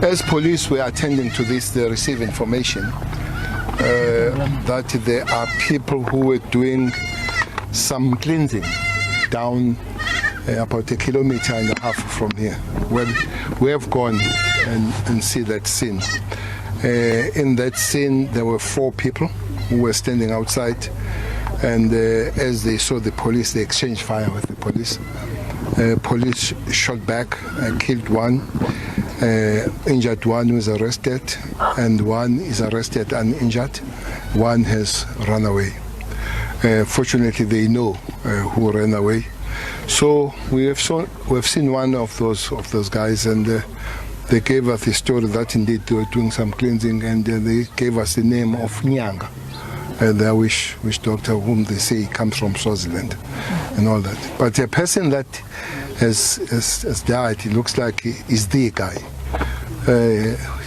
As police were attending to this, they received information that there are people who were doing some cleansing down about 1.5 kilometers from here. Well, we have gone and see that scene. In that scene, there were 4 people who were standing outside, and as they saw the police, they exchanged fire with the police. Police shot back, killed one, injured one who is arrested, and one is arrested and injured. One has run away. Fortunately, they know who ran away. So we have seen one of those guys, and they gave us the story that indeed they were doing some cleansing, and they gave us the name of Nyanga, the witch doctor, whom they say comes from Swaziland, and all that. But a person that has died, it looks like he is the guy.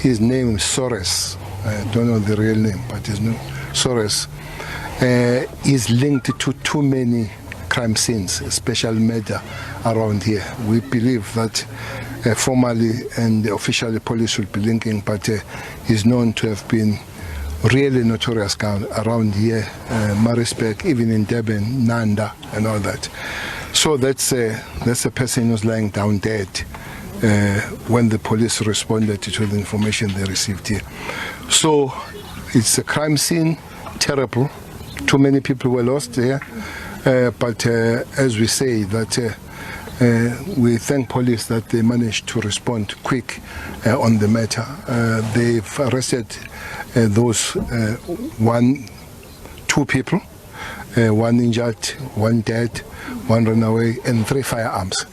His name is Sores. I don't know the real name, but his name Sores is linked to too many crime scenes, special murder around here. We believe that formally and officially police should be linking, but he's known to have been really notorious around here, Maritzburg, even in Durban, Nanda, and all that. So that's a person who's lying down dead when the police responded to the information they received here. So it's a crime scene, terrible. Too many people were lost here. But as we say, that we thank police that they managed to respond quick on the matter. They've arrested those 2 people, one injured, one dead, one ran away, and 3 firearms.